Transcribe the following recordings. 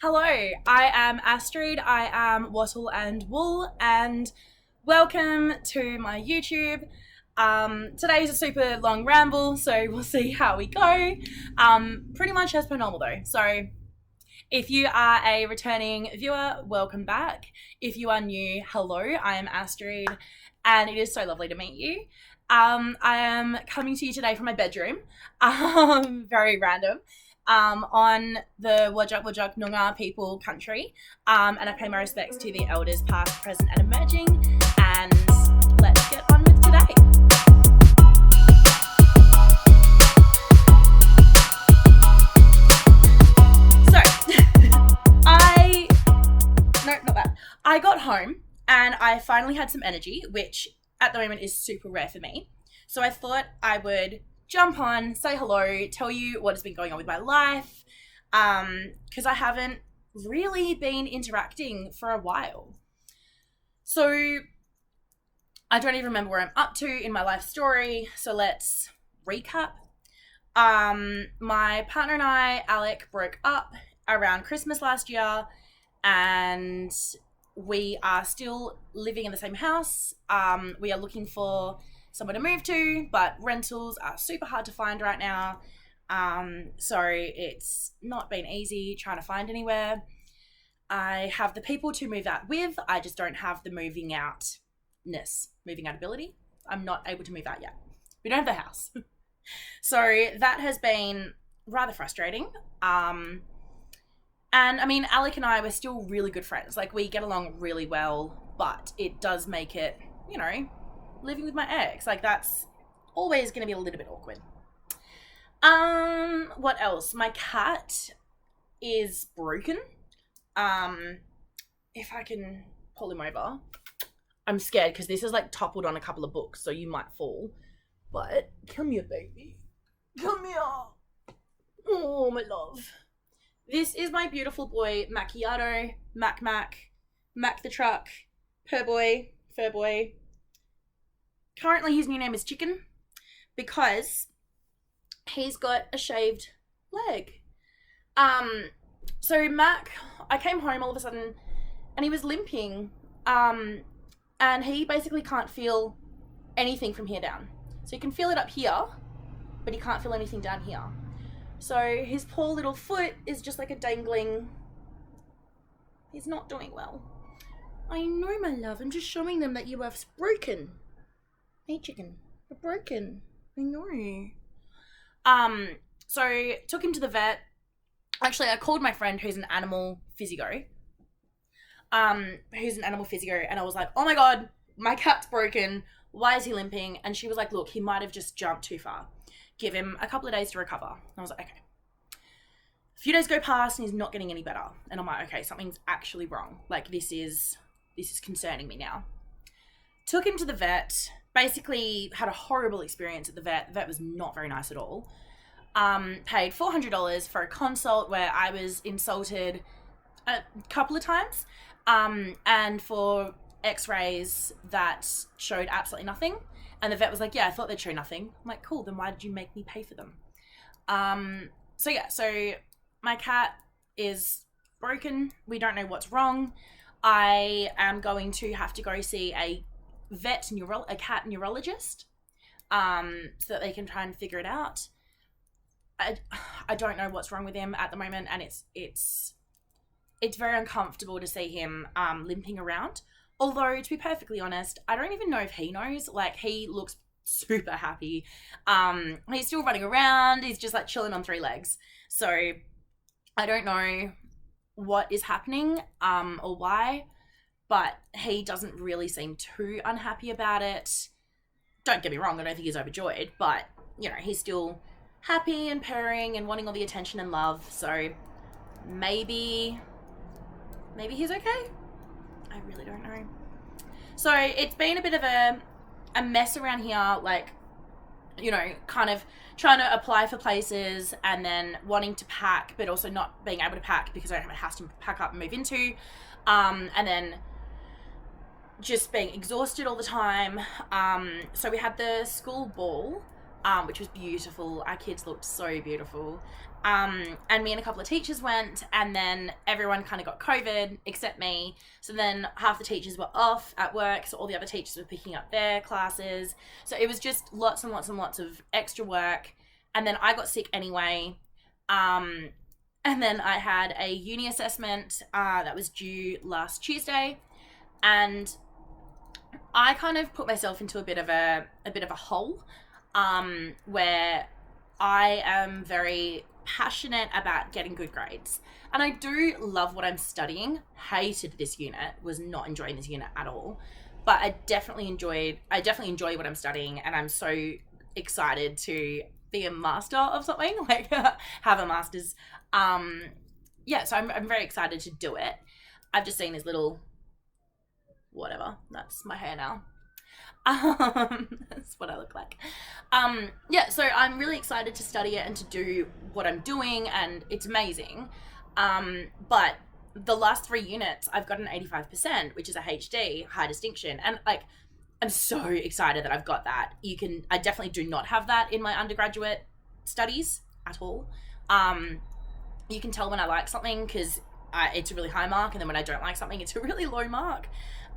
Hello, I am Astrid, I am Wattle and Wool, and welcome to my YouTube. Today's a super long ramble, so we'll see how we go. Pretty much as per normal though. So if you are a returning viewer, welcome back. If you are new, hello, I am Astrid, and it is so lovely to meet you. I am coming to you today from my bedroom, very random, on the Whadjuk Whadjuk Noongar people country, and I pay my respects to the elders past, present and emerging, and let's get on with today. I got home and I finally had some energy, which at the moment is super rare for me. So I thought I would jump on, say hello, tell you what has been going on with my life, because I haven't really been interacting for a while. So I don't even remember where I'm up to in my life story, so let's recap. My partner and I, Alec, broke up around Christmas last year, and we are still living in the same house. We are looking for somewhere to move to, but rentals are super hard to find right now. So it's not been easy trying to find anywhere. I have the people to move out with. I just don't have the moving out ability. I'm not able to move out yet. We don't have the house. So that has been rather frustrating. And I mean, Alec and I, we're still really good friends. Like, we get along really well, but it does make it, living with my ex. Like, that's always going to be a little bit awkward. What else? My cat is broken. If I can pull him over. I'm scared because this is like toppled on a couple of books, so you might fall. But come here, baby. Come here. Oh, my love. This is my beautiful boy, Macchiato, Mac the truck, Fur Boy. Currently, his new name is Chicken because he's got a shaved leg. So Mac, I came home all of a sudden and he was limping, and he basically can't feel anything from here down. So he can feel it up here, but he can't feel anything down here. So his poor little foot is just like a dangling. He's not doing well. I know, my love. I'm just showing them that you are broken. Hey, Chicken. You're broken. I know. So took him to the vet. Actually, I called my friend who's an animal physio. And I was like, oh my God, my cat's broken. Why is he limping? And she was like, look, he might have just jumped too far. Give him a couple of days to recover. And I was like, okay. A few days go past and he's not getting any better. And I'm like, okay, something's actually wrong. Like, this is concerning me now. Took him to the vet. Basically had a horrible experience at the vet. The vet was not very nice at all. Paid $400 for a consult where I was insulted a couple of times. And for x-rays that showed absolutely nothing. And the vet was like, yeah, I thought they'd show nothing. I'm like, cool, then why did you make me pay for them? So my cat is broken. We don't know what's wrong. I am going to have to go see a cat neurologist, so that they can try and figure it out. I don't know what's wrong with him at the moment, and it's very uncomfortable to see him limping around. Although, to be perfectly honest, I don't even know if he knows. Like, he looks super happy. He's still running around. He's just, like, chilling on three legs. So, I don't know what is happening or why, but he doesn't really seem too unhappy about it. Don't get me wrong, I don't think he's overjoyed, but, he's still happy and purring and wanting all the attention and love. So, maybe he's okay. I really don't know. So it's been a bit of a mess around here, like, kind of trying to apply for places and then wanting to pack, but also not being able to pack because I don't have a house to pack up and move into. And then just being exhausted all the time. So we had the school ball which was beautiful. Our kids looked so beautiful. And me and a couple of teachers went, and then everyone kind of got COVID except me. So then half the teachers were off at work, so all the other teachers were picking up their classes. So it was just lots and lots and lots of extra work. And then I got sick anyway. And then I had a uni assessment that was due last Tuesday, and I kind of put myself into a bit of a hole, where I am very passionate about getting good grades, and I do love what I'm studying. Hated this unit, was not enjoying this unit at all, but I definitely enjoy what I'm studying, and I'm so excited to be a master of something, like have a master's. So I'm very excited to do it. I've just seen this little whatever. That's my hair now. That's what I look like. So I'm really excited to study it and to do what I'm doing, and it's amazing. But the last 3 units, I've got an 85%, which is a HD, high distinction, and like, I'm so excited that I've got that. I definitely do not have that in my undergraduate studies at all. You can tell when I like something because it's a really high mark, and then when I don't like something, it's a really low mark.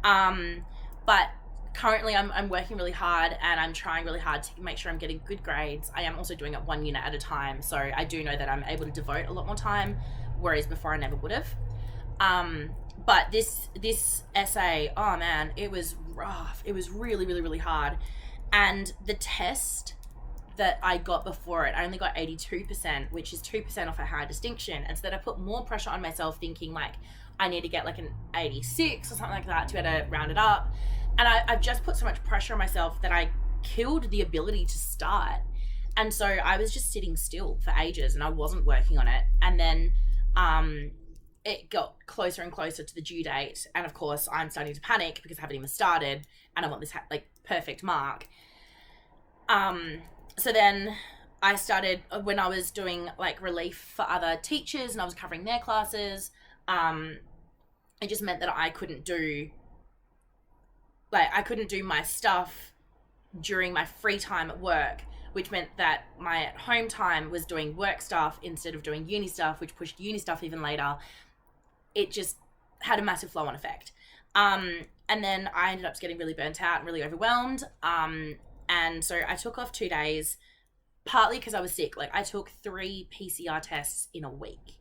But currently I'm working really hard, and I'm trying really hard to make sure I'm getting good grades. I am also doing it 1 unit at a time, so I do know that I'm able to devote a lot more time, whereas before I never would have. But this essay, oh man, it was rough. It was really, really, really hard. And the test that I got before it, I only got 82%, which is 2% off a high distinction. And so that I put more pressure on myself, thinking like I need to get like an 86 or something like that to be able to round it up. And I've just put so much pressure on myself that I killed the ability to start. And so I was just sitting still for ages, and I wasn't working on it. And then it got closer and closer to the due date. And of course, I'm starting to panic because I haven't even started, and I want this perfect mark. So then I started, when I was doing like relief for other teachers and I was covering their classes, it just meant that I couldn't do my stuff during my free time at work, which meant that my at home time was doing work stuff instead of doing uni stuff, which pushed uni stuff even later. It just had a massive flow-on effect. And then I ended up getting really burnt out and really overwhelmed. And so I took off 2 days, partly because I was sick. Like, I took 3 PCR tests in a week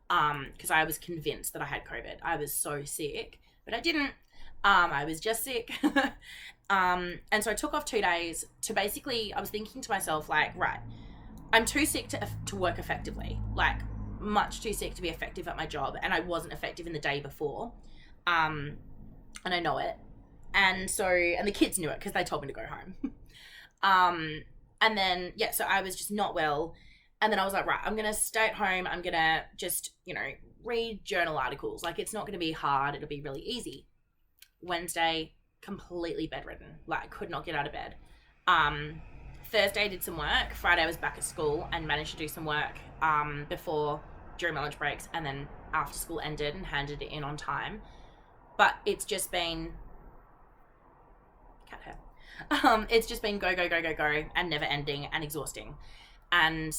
because I was convinced that I had COVID. I was so sick, but I didn't. I was just sick. And so I took off 2 days to basically, I was thinking to myself, like, right, I'm too sick to work effectively, like much too sick to be effective at my job. And I wasn't effective in the day before. And I know it. And so, and the kids knew it because they told me to go home. And then, so I was just not well. And then I was like, right, I'm going to stay at home. I'm going to just, read journal articles. Like, it's not going to be hard. It'll be really easy. Wednesday, completely bedridden. Like, could not get out of bed. Thursday, did some work. Friday, I was back at school and managed to do some work during my lunch breaks, and then after school ended and handed it in on time. But it's just been cat hair. It's just been go, and never ending and exhausting. And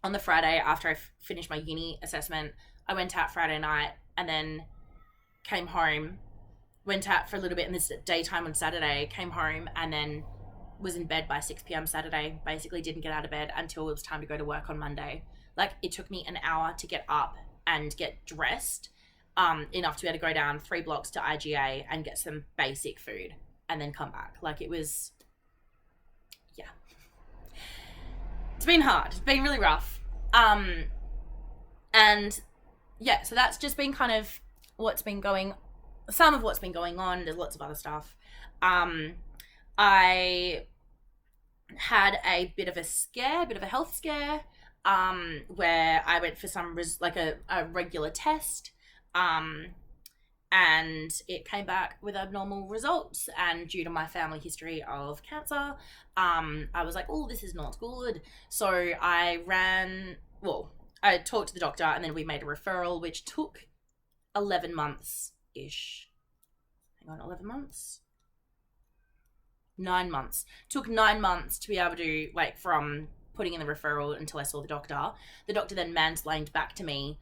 on the Friday after I finished my uni assessment, I went out Friday night and then came home, went out for a little bit in this daytime on Saturday, came home, and then was in bed by 6 p.m. Saturday. Basically didn't get out of bed until it was time to go to work on Monday. Like, it took me an hour to get up and get dressed, enough to be able to go down 3 blocks to IGA and get some basic food and then come back. Like, it was, it's been hard. It's been really rough. So that's just been kind of some of what's been going on. There's lots of other stuff. I had a bit of a health scare, where I went for some a regular test, and it came back with abnormal results. And due to my family history of cancer, I was like, oh, this is not good. So I talked to the doctor, and then we made a referral, which took 11 months-ish. Hang on, 11 months? 9 months. Took 9 months to be able to, like, from putting in the referral until I saw the doctor. The doctor then mansplained back to me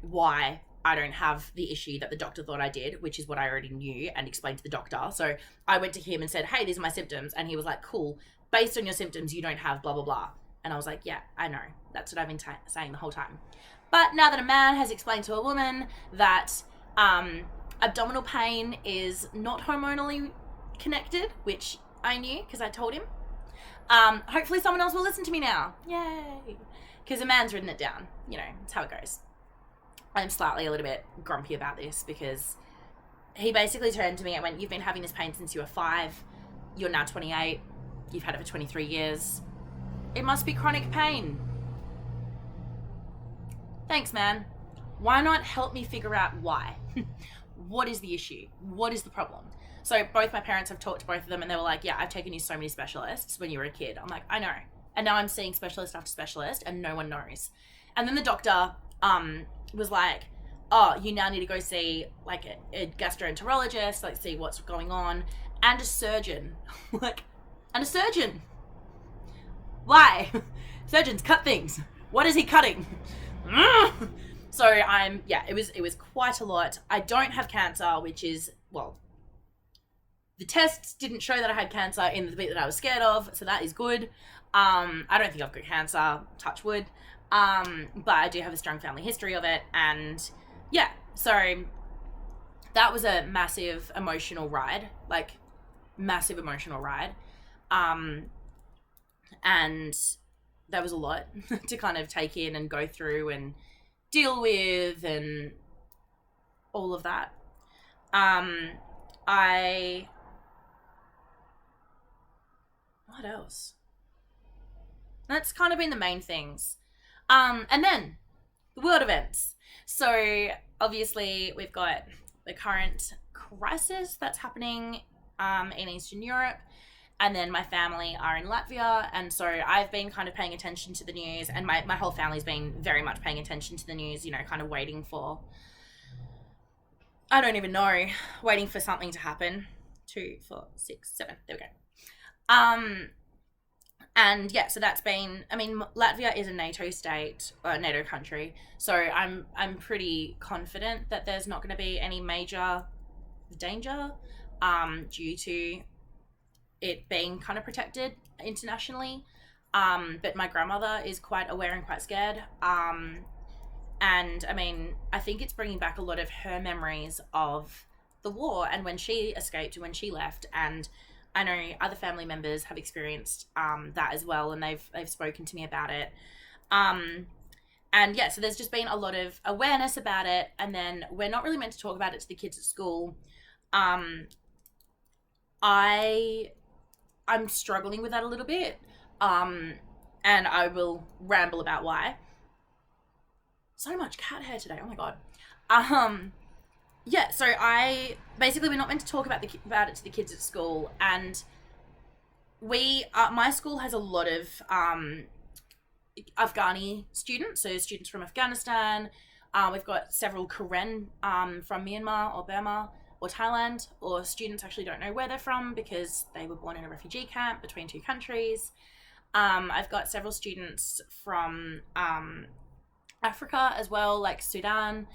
why I don't have the issue that the doctor thought I did, which is what I already knew and explained to the doctor. So I went to him and said, hey, these are my symptoms. And he was like, cool, based on your symptoms, you don't have blah, blah, blah. And I was like, yeah, I know. That's what I've been saying the whole time. But now that a man has explained to a woman that abdominal pain is not hormonally connected, which I knew because I told him, hopefully someone else will listen to me now. Yay. Because a man's written it down. You know, it's how it goes. I'm slightly a little bit grumpy about this because he basically turned to me and went, you've been having this pain since you were 5. You're now 28. You've had it for 23 years. It must be chronic pain. Thanks, man. Why not help me figure out why? What is the issue? What is the problem? So both my parents have talked to both of them and they were like, yeah, I've taken you so many specialists when you were a kid. I'm like, I know. And now I'm seeing specialist after specialist and no one knows. And then the doctor was like, oh, you now need to go see like a gastroenterologist, like see what's going on, and a surgeon. Like, and a surgeon. Why? Surgeons cut things. What is he cutting? So it was quite a lot. I don't have cancer, which is, well, the tests didn't show that I had cancer in the bit that I was scared of, so that is good. I don't think I've got cancer, touch wood. But I do have a strong family history of it, and yeah, so that was a massive emotional ride, and that was a lot to kind of take in and go through and deal with and all of that. What else? That's kind of been the main things. And then the world events. So obviously we've got the current crisis that's happening in Eastern Europe. And then my family are in Latvia. And so I've been kind of paying attention to the news, and my whole family's been very much paying attention to the news, you know, kind of waiting for, I don't even know, waiting for something to happen. 2, 4, 6, 7. There we go. And yeah, so that's been, I mean, Latvia is a NATO state, or a NATO country. So I'm pretty confident that there's not going to be any major danger due to it being kind of protected internationally. But my grandmother is quite aware and quite scared. And I mean, I think it's bringing back a lot of her memories of the war and when she escaped and when she left. And I know other family members have experienced that as well, and they've spoken to me about it. And yeah, so there's just been a lot of awareness about it, and then we're not really meant to talk about it to the kids at school. I'm struggling with that a little bit, and I will ramble about why. So much cat hair today, oh my god. Yeah, so we're not meant to talk about it to the kids at school, and my school has a lot of Afghani students, so students from Afghanistan. We've got several Karen from Myanmar or Burma or Thailand, or students actually don't know where they're from because they were born in a refugee camp between 2 countries. I've got several students from Africa as well, like Sudan.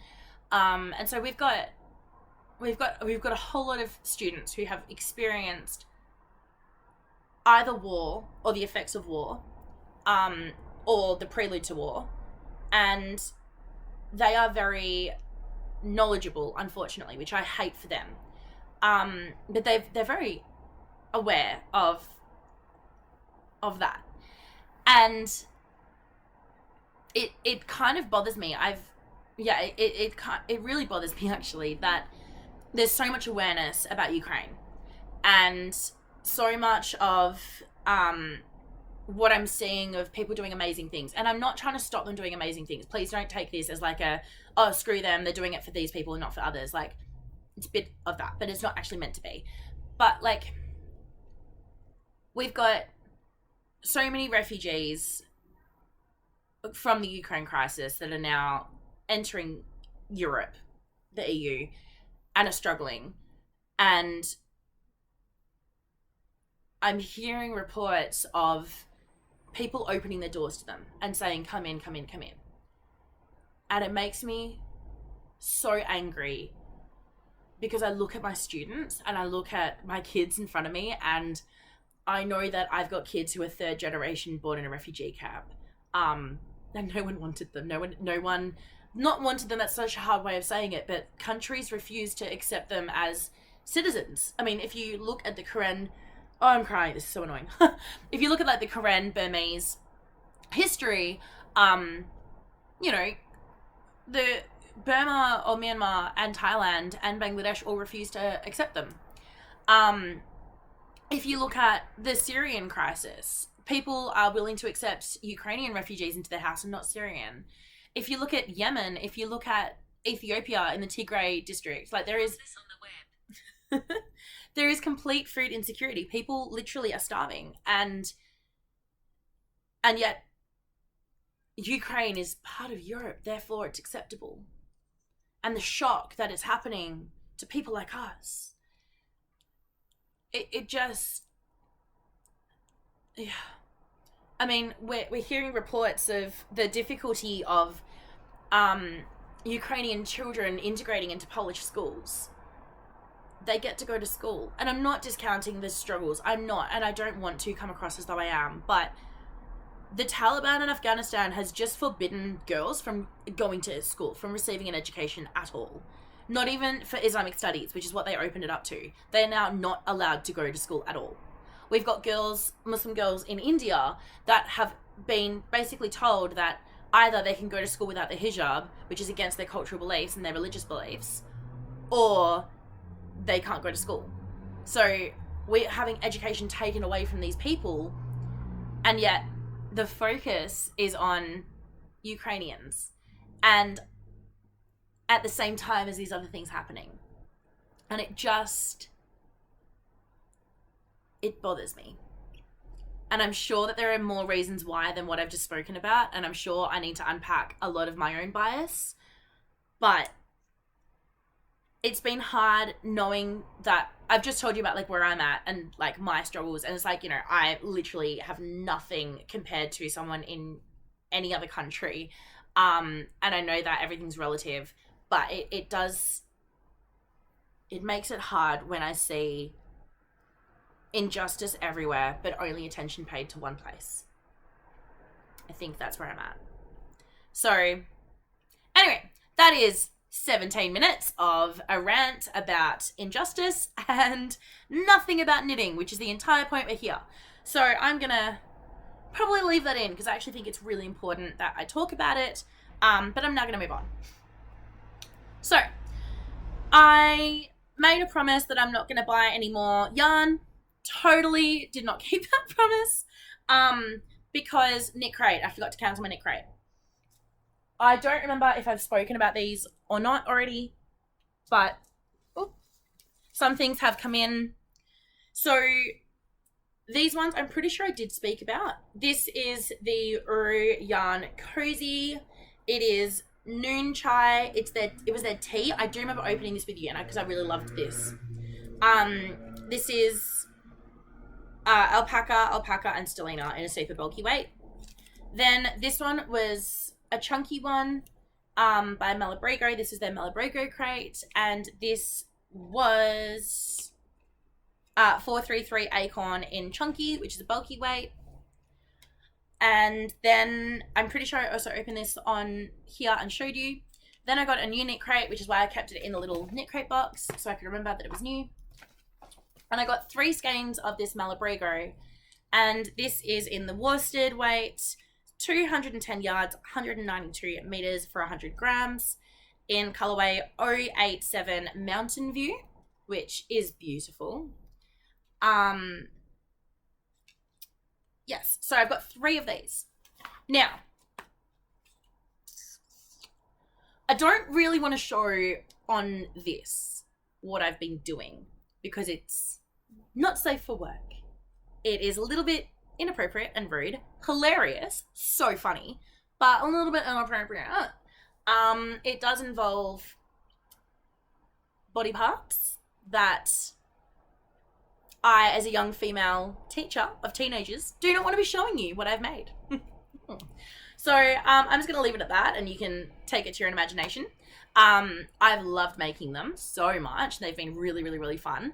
And so we've got a whole lot of students who have experienced either war or the effects of war, or the prelude to war, and they are very knowledgeable, unfortunately, which I hate for them. But they're very aware of that, and it kind of bothers me. It really bothers me actually that there's so much awareness about Ukraine, and so much of what I'm seeing of people doing amazing things. And I'm not trying to stop them doing amazing things. Please don't take this as like oh, screw them, they're doing it for these people and not for others. Like, it's a bit of that, but it's not actually meant to be. But like, we've got so many refugees from the Ukraine crisis that are now entering Europe, the EU, and are struggling. And I'm hearing reports of people opening their doors to them and saying, come in, come in, come in. And it makes me so angry because I look at my students and I look at my kids in front of me, and I know that I've got kids who are third generation born in a refugee camp. And no one wanted them. No one not wanted them, that's such a hard way of saying it, but countries refuse to accept them as citizens. I mean, if you look at the Karen, oh, I'm crying, this is so annoying. If you look at like the Karen Burmese history, you know, the Burma or Myanmar and Thailand and Bangladesh all refuse to accept them. If you look at the Syrian crisis, people are willing to accept Ukrainian refugees into their house and not Syrian. If you look at Yemen, if you look at Ethiopia in the Tigray district, like there is there is complete food insecurity. People literally are starving, and yet Ukraine is part of Europe, therefore it's acceptable. And the shock that it's happening to people like us, it just, yeah. I mean, we're hearing reports of the difficulty of Ukrainian children integrating into Polish schools. They get to go to school. And I'm not discounting the struggles. I'm not. And I don't want to come across as though I am. But the Taliban in Afghanistan has just forbidden girls from going to school, from receiving an education at all. Not even for Islamic studies, which is what they opened it up to. They are now not allowed to go to school at all. We've got girls, Muslim girls in India, that have been basically told that either they can go to school without the hijab, which is against their cultural beliefs and their religious beliefs, or they can't go to school. So we're having education taken away from these people, and yet the focus is on Ukrainians, and at the same time as these other things happening. And it bothers me. And I'm sure that there are more reasons why than what I've just spoken about, and I'm sure I need to unpack a lot of my own bias. But it's been hard knowing that I've just told you about like where I'm at and like my struggles, and it's like, you know, I literally have nothing compared to someone in any other country. And I know that everything's relative, but it makes it hard when I see injustice everywhere, but only attention paid to one place. I think that's where I'm at. So, anyway, that is 17 minutes of a rant about injustice and nothing about knitting, which is the entire point we're here. So I'm gonna probably leave that in because I actually think it's really important that I talk about it, but I'm now gonna move on. So, I made a promise that I'm not gonna buy any more yarn. Totally did not keep that promise, because Knit Crate, I forgot to cancel my Knit Crate. I don't remember if I've spoken about these or not already, but some things have come in. So these ones I'm pretty sure I did speak about. This is the Uru Yarn Cozy. It is Noon Chai. It was their tea. I do remember opening this with you, and because I really loved this. This is alpaca, and stellina in a super bulky weight. Then this one was a chunky one by Malabrigo. This is their Malabrigo crate, and this was 433 Acorn in chunky, which is a bulky weight. And then I'm pretty sure I also opened this on here and showed you. Then I got a new knit crate, which is why I kept it in the little knit crate box so I could remember that it was new. And I got 3 skeins of this Malabrigo, and this is in the worsted weight, 210 yards, 192 meters for 100 grams in colorway 087 Mountain View, which is beautiful. Yes, so I've got 3 of these. Now, I don't really want to show on this what I've been doing because it's not safe for work. It is a little bit inappropriate and rude, hilarious, so funny, but a little bit inappropriate. It does involve body parts that I, as a young female teacher of teenagers, do not want to be showing you what I've made. So I'm just going to leave it at that, and you can take it to your own imagination. I've loved making them so much. They've been really, really, really fun.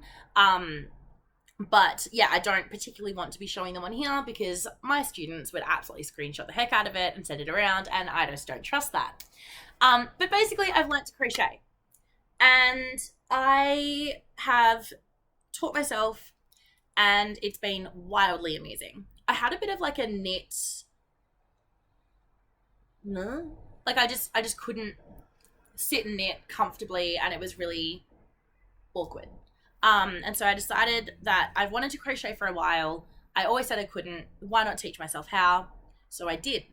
But yeah, I don't particularly want to be showing them on here because my students would absolutely screenshot the heck out of it and send it around, and I just don't trust that. But basically, I've learnt to crochet, and I have taught myself, and it's been wildly amazing. I had a bit of like a knit, no, like I just couldn't sit and knit comfortably, and it was really awkward. And so I decided that I've wanted to crochet for a while. I always said I couldn't. Why not teach myself how? So I did.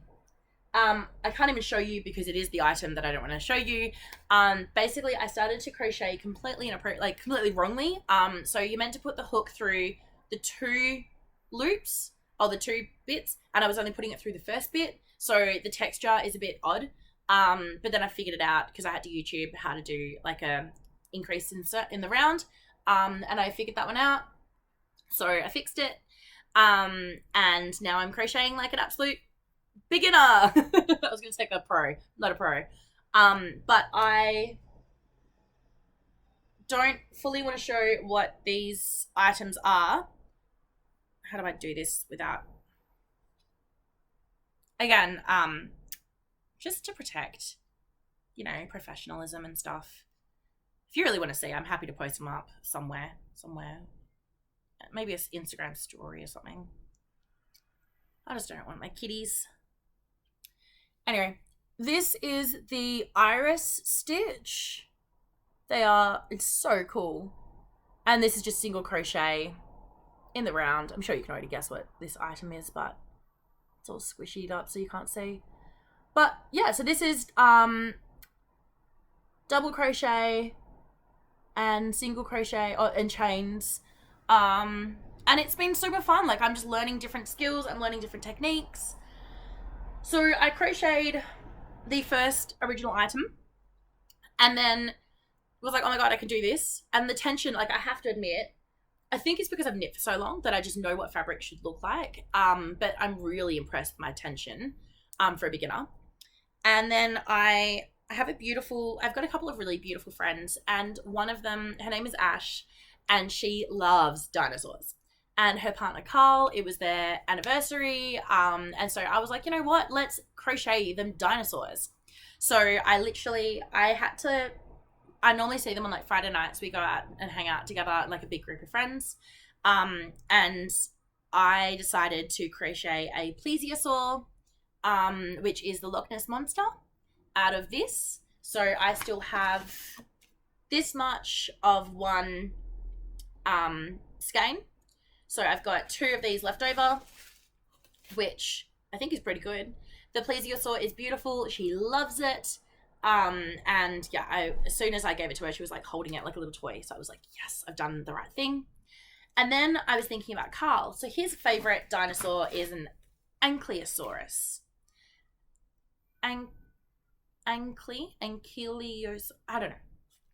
I can't even show you because it is the item that I don't want to show you. Basically, I started to crochet completely completely wrongly. So you're meant to put the hook through the two loops or the two bits, and I was only putting it through the first bit, so the texture is a bit odd. But then I figured it out because I had to YouTube how to do like a increase insert in the round. And I figured that one out. So I fixed it. And now I'm crocheting like an absolute beginner. I was going to say a pro, not a pro. But I don't fully want to show what these items are. How do I do this without... Again, just to protect, professionalism and stuff. If you really want to see, I'm happy to post them up somewhere. Maybe an Instagram story or something. I just don't want my kitties. Anyway, this is the Iris stitch. It's so cool. And this is just single crochet in the round. I'm sure you can already guess what this item is, but it's all squishied up so you can't see. But yeah, so this is double crochet and single crochet and chains, and it's been super fun. Like, I'm just learning different skills, I'm learning different techniques. So I crocheted the first original item and then was like, oh my god, I can do this. And the tension, like, I have to admit, I think it's because I've knit for so long that I just know what fabric should look like. But I'm really impressed with my tension for a beginner. And then I've got a couple of really beautiful friends, and one of them, her name is Ash, and she loves dinosaurs. And her partner Carl, it was their anniversary, and so I was like, you know what, let's crochet them dinosaurs. So I normally see them on like Friday nights. We go out and hang out together, like a big group of friends, and I decided to crochet a plesiosaur, which is the Loch Ness Monster, out of this. So I still have this much of one skein. So I've got 2 of these left over, which I think is pretty good. The plesiosaur is beautiful. She loves it. And yeah, as soon as I gave it to her, she was like holding it like a little toy. So I was like, yes, I've done the right thing. And then I was thinking about Carl. So his favorite dinosaur is an Ankylosaurus. Ankylios, I don't know,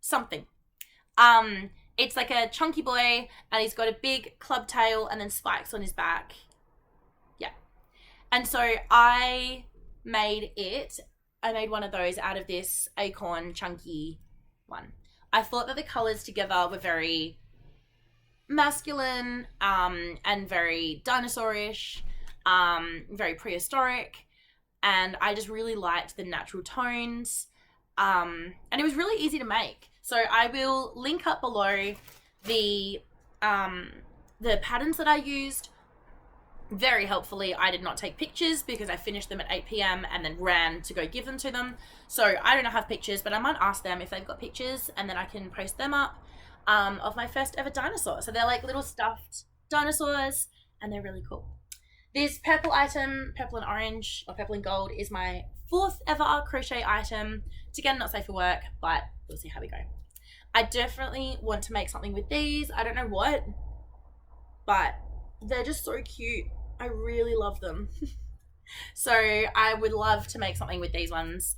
something. It's like a chunky boy, and he's got a big club tail and then spikes on his back. Yeah. And so I made one of those out of this acorn chunky one. I thought that the colors together were very masculine, and very dinosaurish, very prehistoric. And I just really liked the natural tones, and it was really easy to make. So I will link up below the patterns that I used. Very helpfully, I did not take pictures because I finished them at 8 p.m. and then ran to go give them to them. So I don't have pictures, but I might ask them if they've got pictures, and then I can post them up, of my first ever dinosaur. So they're like little stuffed dinosaurs, and they're really cool. This purple item, purple and orange, or purple and gold, is my 4th ever crochet item. It's again not safe for work, but we'll see how we go. I definitely want to make something with these. I don't know what, but they're just so cute. I really love them. So I would love to make something with these ones.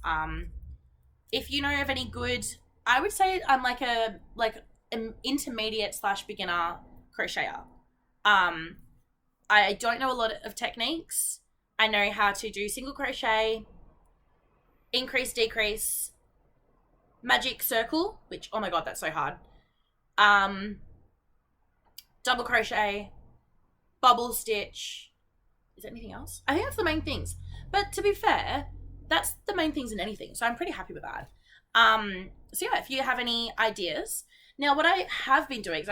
If you know of any good, I would say I'm like an intermediate / beginner crocheter. Um, I don't know a lot of techniques. I know how to do single crochet, increase, decrease, magic circle, which, oh my god, that's so hard. Um, double crochet, bubble stitch. Is there anything else? I think that's the main things. But to be fair, that's the main things in anything. So I'm pretty happy with that. So yeah, if you have any ideas. Now, what I have been doing is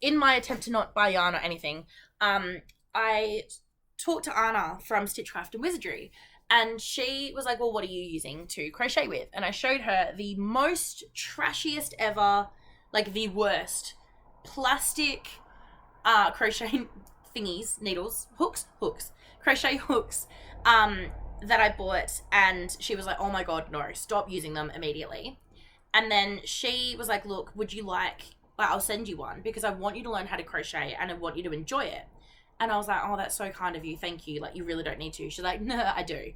in my attempt to not buy yarn or anything, I talked to Anna from Stitchcraft and Wizardry, and she was like, well, what are you using to crochet with? And I showed her the most trashiest ever, like the worst plastic crochet thingies, needles, hooks, crochet hooks, that I bought, and she was like, oh my god, no, stop using them immediately. And then she was like, look, would you like I'll send you one because I want you to learn how to crochet and I want you to enjoy it. And I was like, oh, that's so kind of you, thank you, like you really don't need to. She's like, no, I do.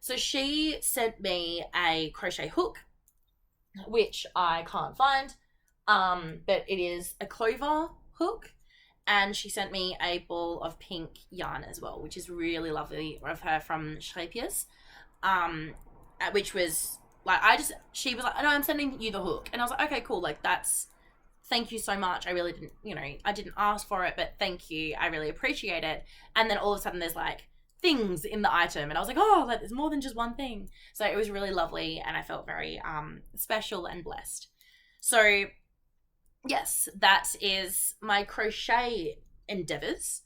So she sent me a crochet hook, which I can't find, but it is a clover hook. And she sent me a ball of pink yarn as well, which is really lovely of her from Schrapier's, which was like, she was like, no, I'm sending you the hook. And I was like, okay, cool. Like, thank you so much. I really didn't, I didn't ask for it, but thank you. I really appreciate it. And then all of a sudden there's like things in the item. And I was like, oh, like there's more than just one thing. So it was really lovely. And I felt very special and blessed. So yes, that is my crochet endeavors,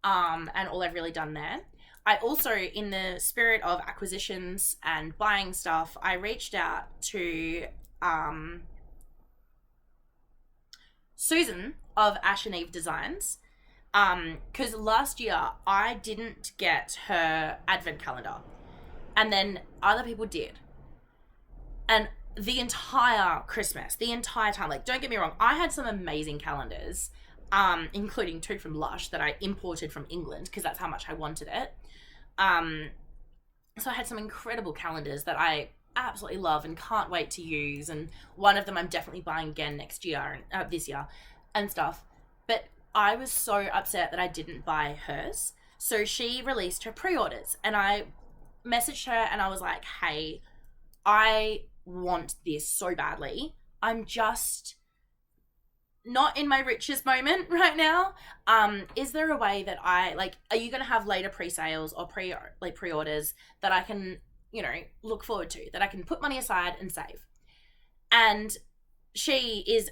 and all I've really done there. I also, in the spirit of acquisitions and buying stuff, I reached out to Susan of Ash and Eve Designs, because last year I didn't get her advent calendar, and then other people did. And the entire Christmas, the entire time, like, don't get me wrong, I had some amazing calendars, including 2 from Lush that I imported from England because that's how much I wanted it. So I had some incredible calendars that I absolutely love and can't wait to use, and one of them I'm definitely buying again this year and stuff. But I was so upset that I didn't buy hers. So she released her pre-orders, and I messaged her and I was like, hey, I want this so badly. I'm just not in my richest moment right now. Is there a way that are you going to have later pre-sales or pre-orders that I can, look forward to, that I can put money aside and save? And she is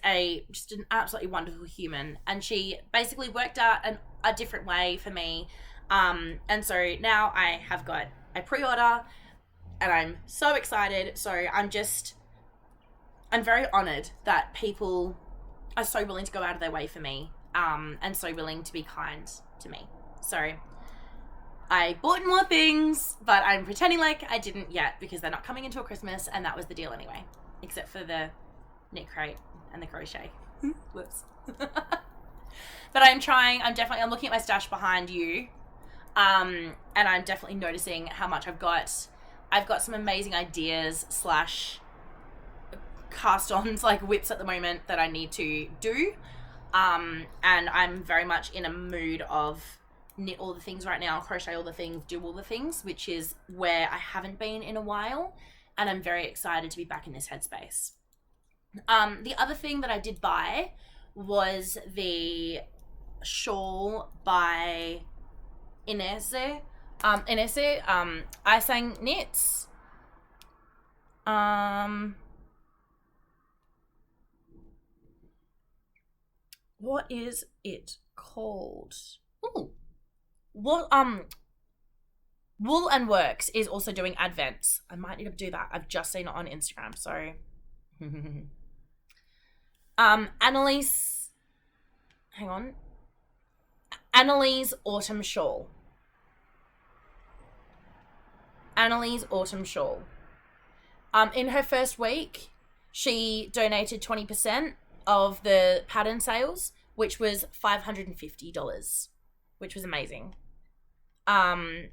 just an absolutely wonderful human, and she basically worked out a different way for me. And so now I have got a pre-order, and I'm so excited. So I'm very honored that people are so willing to go out of their way for me, and so willing to be kind to me. So I bought more things, but I'm pretending like I didn't yet because they're not coming until Christmas, and that was the deal anyway, except for the knit crate and the crochet. Whoops. But I'm looking at my stash behind you, and I'm definitely noticing how much I've got. I've got some amazing ideas / cast-ons, like whips at the moment that I need to do. And I'm very much in a mood of knit all the things right now, crochet all the things, do all the things, which is where I haven't been in a while. And I'm very excited to be back in this headspace. The other thing that I did buy was the shawl by Inese. I Sang Knits. What is it called? Ooh. Wool and Works is also doing advents. I might need to do that. I've just seen it on Instagram, so Annalise Autumn Shawl. Annalise Autumn Shawl. In her first week, she donated 20% of the pattern sales, which was $550, which was amazing. And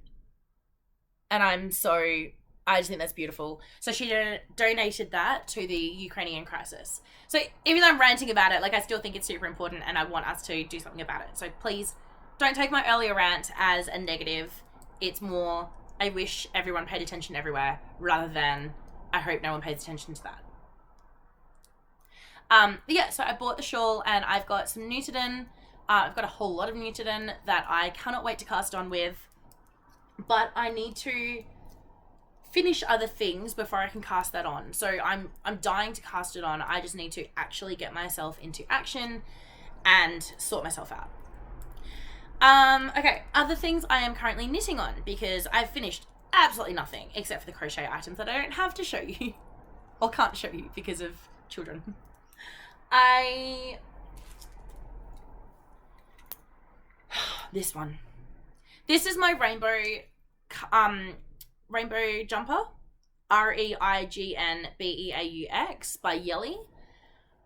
I just think that's beautiful. So she donated that to the Ukrainian crisis. So even though I'm ranting about it, like, I still think it's super important and I want us to do something about it. So please don't take my earlier rant as a negative. It's more, I wish everyone paid attention everywhere, rather than I hope no one pays attention to that. Yeah, so I bought the shawl, and I've got some Newtoden. I've got a whole lot of Newtoden that I cannot wait to cast on with, but I need to finish other things before I can cast that on. So I'm dying to cast it on. I just need to actually get myself into action and sort myself out. Okay, other things I am currently knitting on, because I've finished absolutely nothing except for the crochet items that I don't have to show you or can't show you because of children. This one. This is my rainbow jumper, REIGNBEAUX by Yelly.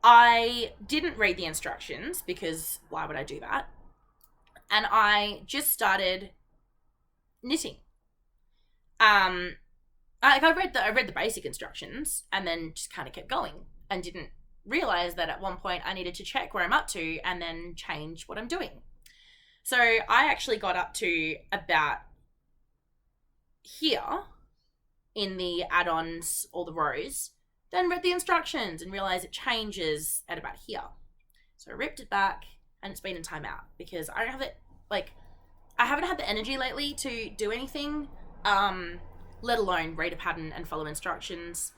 I didn't read the instructions because why would I do that? And I just started knitting. I read the basic instructions and then just kind of kept going and didn't realize that at one point I needed to check where I'm up to and then change what I'm doing. So I actually got up to about here in the add-ons or the rows, then read the instructions and realized it changes at about here. So I ripped it back and it's been in timeout because I don't have it, I haven't had the energy lately to do anything, let alone read a pattern and follow instructions.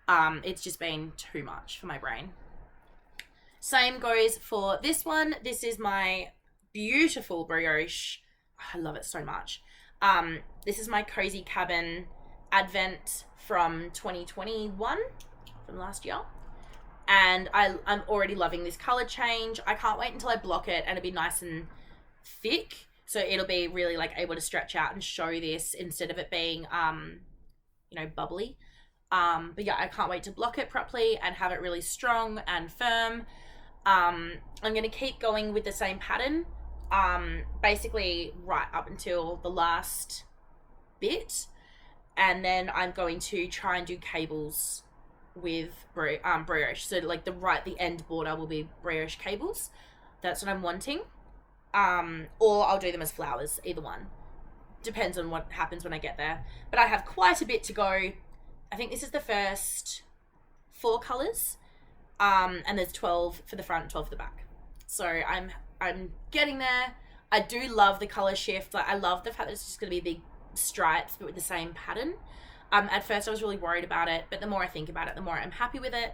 It's just been too much for my brain. Same goes for this one. This is my beautiful brioche. I love it so much. This is my Cozy Cabin Advent from 2021, from last year. And I'm already loving this color change. I can't wait until I block it and it'll be nice and thick. So it'll be really able to stretch out and show this instead of it being, bubbly. But yeah, I can't wait to block it properly and have it really strong and firm. I'm going to keep going with the same pattern, basically right up until the last bit. And then I'm going to try and do cables with brioche. So the end border will be brioche cables. That's what I'm wanting. Or I'll do them as flowers, either one. Depends on what happens when I get there. But I have quite a bit to go. I think this is the first 4 colours. And there's 12 for the front, 12 for the back. So I'm getting there. I do love the colour shift. I love the fact that it's just going to be big stripes, but with the same pattern. At first I was really worried about it, but the more I think about it, the more I'm happy with it.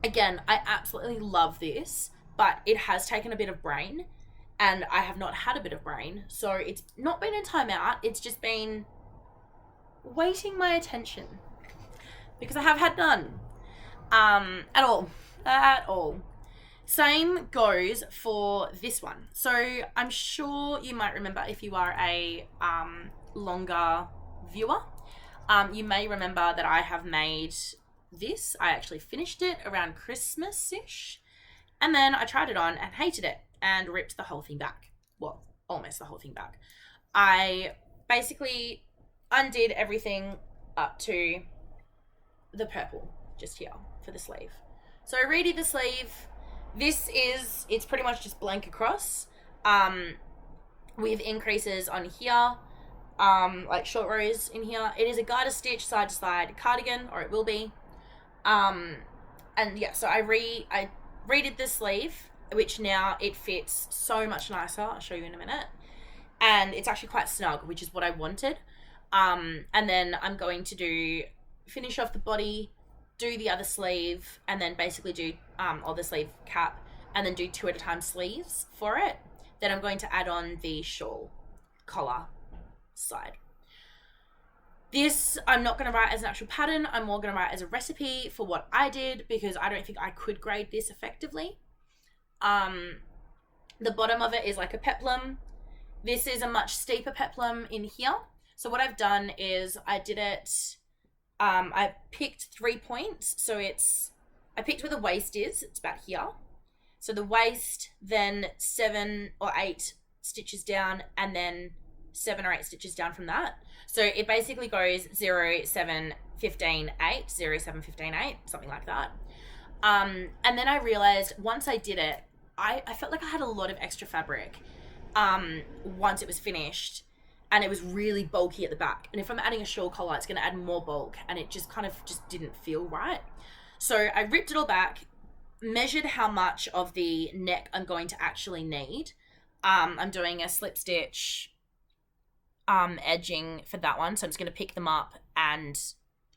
Again, I absolutely love this, but it has taken a bit of brain, and I have not had a bit of brain. So it's not been in timeout. It's just been waiting my attention, because I have had none. At all. Same goes for this one. So I'm sure you might remember, if you are a longer viewer, you may remember that I have made this. I actually finished it around Christmas-ish, and then I tried it on and hated it and ripped the whole thing back. Well, almost the whole thing back. I basically undid everything up to the purple just here for the sleeve. So I redid the sleeve. It's pretty much just blank across, with increases on here, short rows in here. It is a garter stitch side to side cardigan, or it will be. And yeah, so I redid the sleeve, which now it fits so much nicer. I'll show you in a minute. And it's actually quite snug, which is what I wanted. And then I'm going to finish off the body, do the other sleeve, and then basically do the sleeve cap, and then do 2 at a time sleeves for it. Then I'm going to add on the shawl collar side. This I'm not going to write as an actual pattern. I'm more going to write as a recipe for what I did, because I don't think I could grade this effectively. The bottom of it is like a peplum. This is a much steeper peplum in here. So what I've done is I did it, I picked 3 points. So I picked where the waist is. It's about here. So the waist, then 7 or 8 stitches down, and then 7 or 8 stitches down from that. So it basically goes 0, 7, 15, 8, 0, 7, 15, 8, something like that. And then I realized once I did it, I felt like I had a lot of extra fabric once it was finished, and it was really bulky at the back. And if I'm adding a shawl collar, it's going to add more bulk, and it just kind of just didn't feel right. So I ripped it all back, measured how much of the neck I'm going to actually need. I'm doing a slip stitch edging for that one, so I'm just going to pick them up and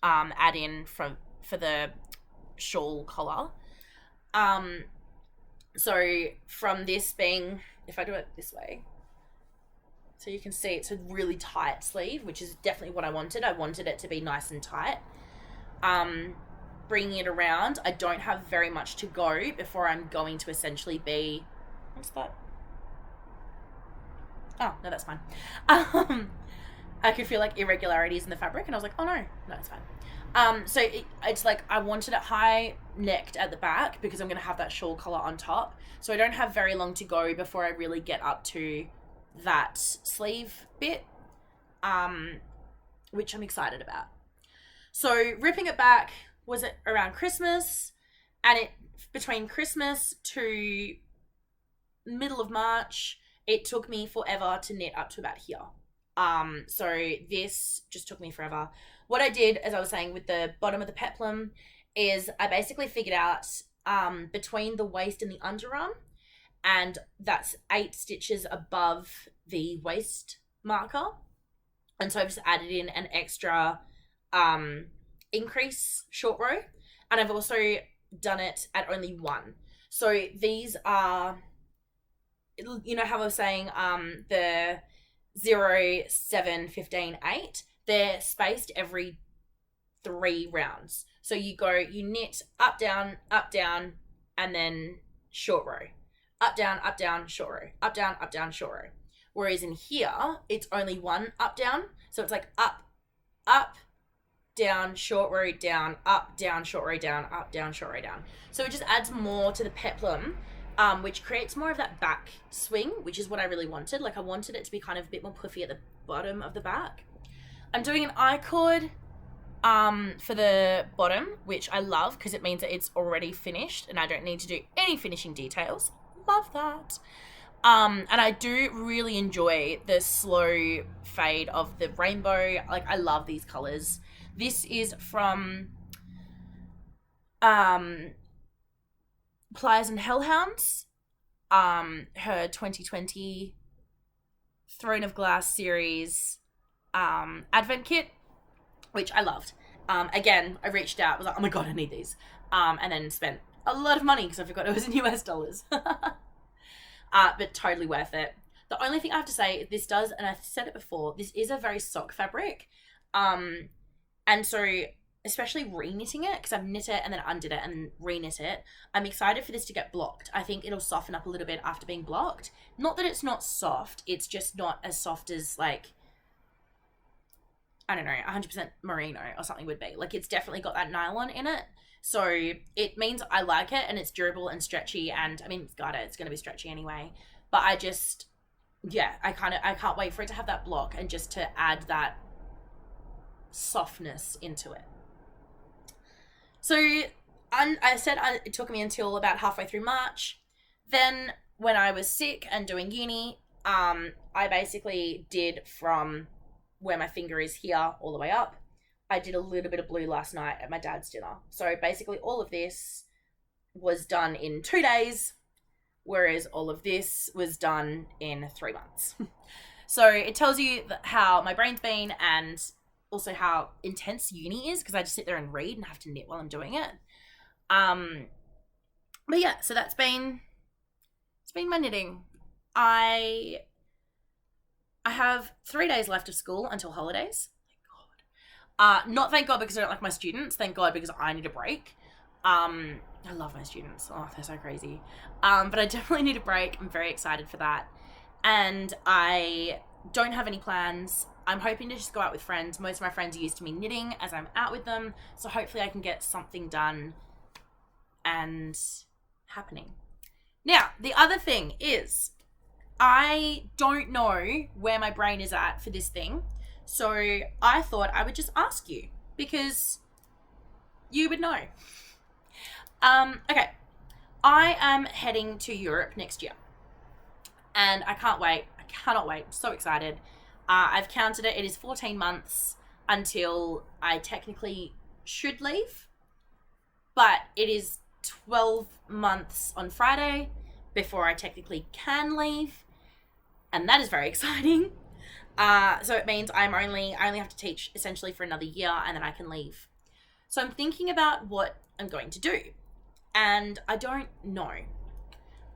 add in for the shawl collar. So from this being, if I do it this way, so you can see it's a really tight sleeve, which is definitely what I wanted. I wanted it to be nice and tight. Bringing it around, I don't have very much to go before I'm going to essentially be, what's that? Oh, no, that's fine. I could feel like irregularities in the fabric, and I was like, oh no, it's fine. So it's like I wanted it high necked at the back because I'm going to have that shawl collar on top. So I don't have very long to go before I really get up to that sleeve bit, which I'm excited about. So ripping it back was it around Christmas, and it between Christmas to middle of March, it took me forever to knit up to about here. So this just took me forever. What I did, as I was saying, with the bottom of the peplum is I basically figured out between the waist and the underarm, and that's 8 stitches above the waist marker. And so I've just added in an extra increase short row, and I've also done it at only 1. So these are, you know how I was saying the 0, 7, 15, 8, they're spaced every 3 rounds. So you knit up, down, and then short row. Up, down, short row. Up, down, short row. Whereas in here, it's only 1 up, down. So it's like up, down, short row, down, up, down, short row, down, up, down, short row, down. So it just adds more to the peplum, which creates more of that back swing, which is what I really wanted. Like I wanted it to be kind of a bit more puffy at the bottom of the back. I'm doing an I-cord for the bottom, which I love because it means that it's already finished and I don't need to do any finishing details. Love that. And I do really enjoy the slow fade of the rainbow. Like I love these colors. This is from Pliers and Hellhounds, her 2020 Throne of Glass series advent kit, which I loved. Again, I reached out, was like, oh my god, I need these, and then spent a lot of money because I forgot it was in US dollars. But totally worth it. The only thing I have to say, this does, and I've said it before, this is a very sock fabric, and so especially re-knitting it, because I've knit it and then undid it and re-knit it, I'm excited for this to get blocked. I think it'll soften up a little bit after being blocked. Not that it's not soft, it's just not as soft as, like, I don't know, 100% merino or something would be. Like, it's definitely got that nylon in it. So it means I like it and it's durable and stretchy, and I mean, it's going to be stretchy anyway. But I just, yeah, I can't wait for it to have that block and just to add that softness into it. So I said it took me until about halfway through March. Then when I was sick and doing uni, I basically did from where my finger is here all the way up. I did a little bit of blue last night at my dad's dinner. So basically all of this was done in 2 days, whereas all of this was done in 3 months. So it tells you how my brain's been and also how intense uni is, because I just sit there and read and have to knit while I'm doing it. But yeah, so it's been my knitting. I have 3 days left of school until holidays. Thank God. Not thank God because I don't like my students. Thank God because I need a break. I love my students. Oh, they're so crazy. But I definitely need a break. I'm very excited for that. And I don't have any plans. I'm hoping to just go out with friends. Most of my friends are used to me knitting as I'm out with them. So hopefully I can get something done and happening. Now, the other thing is I don't know where my brain is at for this thing. So I thought I would just ask you because you would know. Okay. I am heading to Europe next year, and I can't wait. I cannot wait. I'm so excited. I've counted it. It is 14 months until I technically should leave, but it is 12 months on Friday before I technically can leave, and that is very exciting. So it means I only have to teach essentially for another year, and then I can leave. So I'm thinking about what I'm going to do, and I don't know.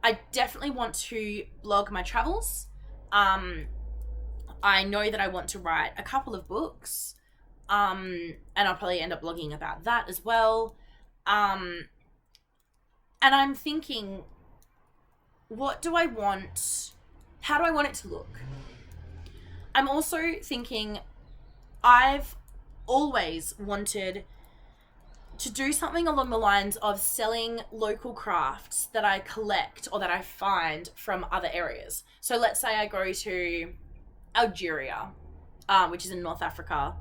I definitely want to blog my travels. I know that I want to write a couple of books, and I'll probably end up blogging about that as well. And I'm thinking, what do I want? How do I want it to look? I'm also thinking, I've always wanted to do something along the lines of selling local crafts that I collect or that I find from other areas. So let's say I go to Algeria, which is in North Africa,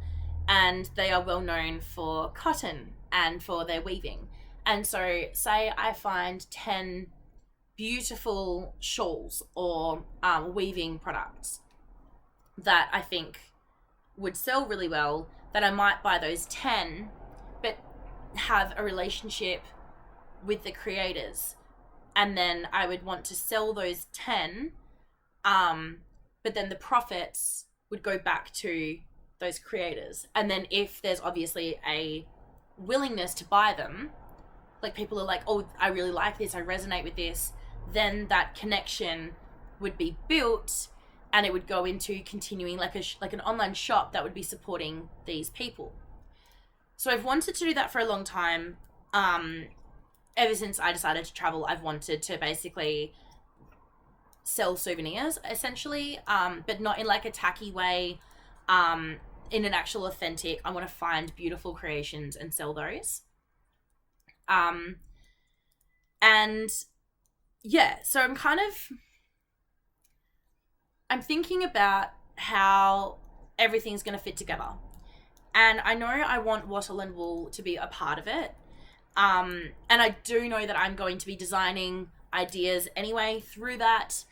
and they are well known for cotton and for their weaving. And so say I find 10 beautiful shawls or weaving products that I think would sell really well, that I might buy those 10, but have a relationship with the creators, and then I would want to sell those 10, but then the profits would go back to those creators. And then if there's obviously a willingness to buy them, like people are like, oh, I really like this, I resonate with this, then that connection would be built, and it would go into continuing like an online shop that would be supporting these people. So I've wanted to do that for a long time. Ever since I decided to travel, I've wanted to basically sell souvenirs, essentially, but not in like a tacky way, in an actual authentic, I want to find beautiful creations and sell those. And yeah, so I'm thinking about how everything's going to fit together. And I know I want Wattle and Wool to be a part of it. And I do know that I'm going to be designing ideas anyway through that,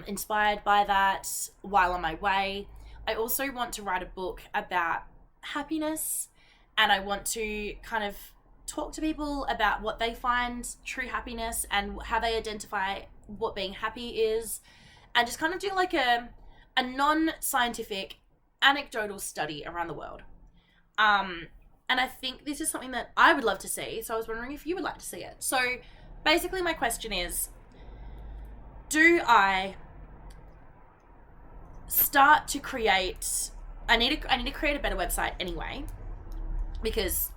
inspired by that while on my way. I also want to write a book about happiness, and I want to kind of talk to people about what they find true happiness and how they identify what being happy is, and just kind of do like a non-scientific anecdotal study around the world. And I think this is something that I would love to see, so I was wondering if you would like to see it. So basically my question is, do I start to create, I need to create a better website anyway, because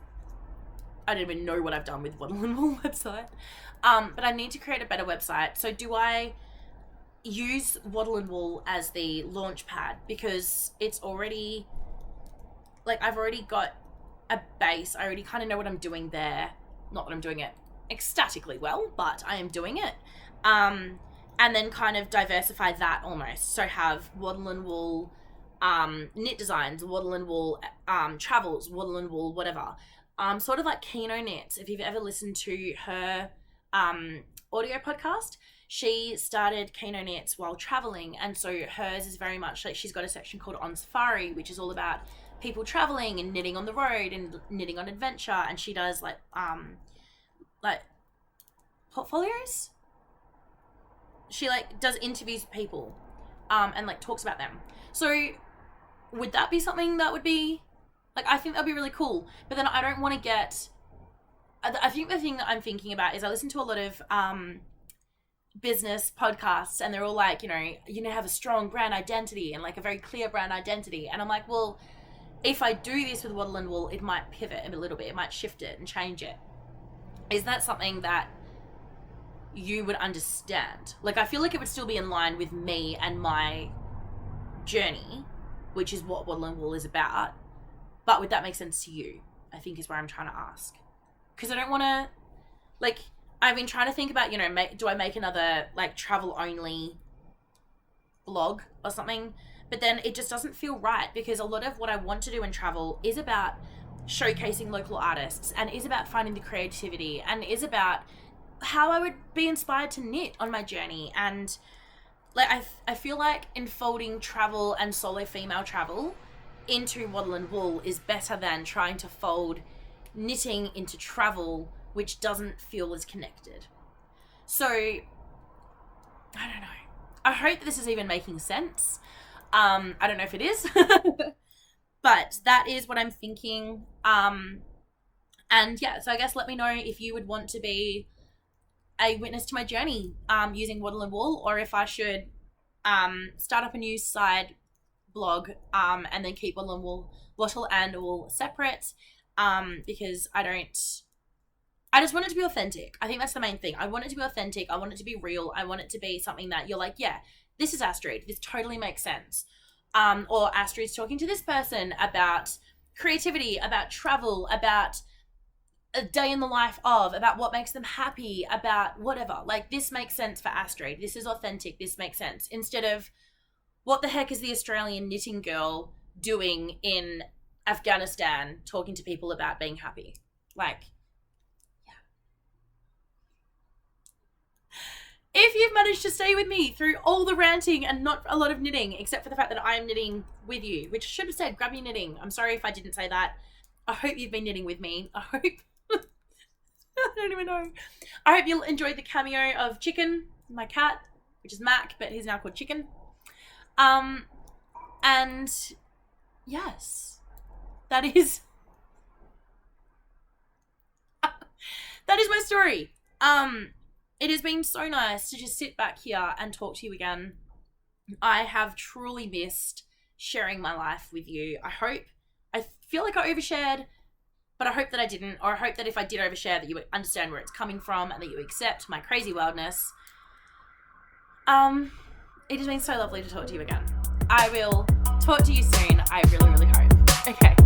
I don't even know what I've done with Wattle and Wool website, but I need to create a better website. So do I use Wattle and Wool as the launch pad, because it's already, like, I've already got a base, I already kind of know what I'm doing there. Not that I'm doing it ecstatically well, but I am doing it. And then kind of diversify that almost. So have Wattle and Wool knit designs, Wattle and Wool travels, Wattle and Wool whatever. Sort of like Kino Knits. If you've ever listened to her audio podcast, she started Kino Knits while traveling, and so hers is very much like, she's got a section called On Safari, which is all about people traveling and knitting on the road and knitting on adventure, and she does like portfolios. She like does interviews with people and like talks about them. So would that be something that would be like, I think that'd be really cool. But then I don't want to get, I think the thing that I'm thinking about is I listen to a lot of business podcasts, and they're all like, you know, have a strong brand identity and like a very clear brand identity. And I'm like, well, if I do this with Wattle and Wool, it might pivot a little bit. It might shift it and change it. Is that something that you would understand? Like, I feel like it would still be in line with me and my journey, which is what Wattle and Wool is about. But would that make sense to you? I think is where I'm trying to ask. Because I don't want to, like, I've been trying to think about, you know, do I make another, like, travel-only blog or something? But then it just doesn't feel right, because a lot of what I want to do in travel is about showcasing local artists, and is about finding the creativity, and is about how I would be inspired to knit on my journey. And like I feel like enfolding travel and solo female travel into Waddle and Wool is better than trying to fold knitting into travel, which doesn't feel as connected. So I don't know. I hope this is even making sense. I don't know if it is. But that is what I'm thinking. And yeah, so I guess let me know if you would want to be a witness to my journey using Waddle and Wool, or if I should start up a new side blog and then keep Wattle and Wool separate, because I just want it to be authentic. I think that's the main thing. I want it to be authentic. I want it to be real. I want it to be something that you're like, yeah, this is Astrid. This totally makes sense. Or Astrid's talking to this person about creativity, about travel, about a day in the life of, about what makes them happy, about whatever. Like, this makes sense for Astrid. This is authentic. This makes sense. Instead of, what the heck is the Australian knitting girl doing in Afghanistan talking to people about being happy? Like, yeah. If you've managed to stay with me through all the ranting and not a lot of knitting, except for the fact that I am knitting with you, which I should have said, grab your knitting. I'm sorry if I didn't say that. I hope you've been knitting with me. I hope. I don't even know. I hope you'll enjoy the cameo of Chicken, my cat, which is Mac, but he's now called Chicken. And yes, that is my story. It has been so nice to just sit back here and talk to you again. I have truly missed sharing my life with you. I feel like I overshared, but I hope that I didn't, or I hope that if I did overshare that you understand where it's coming from and that you accept my crazy wildness. It has been so lovely to talk to you again. I will talk to you soon. I really, really hope. Okay.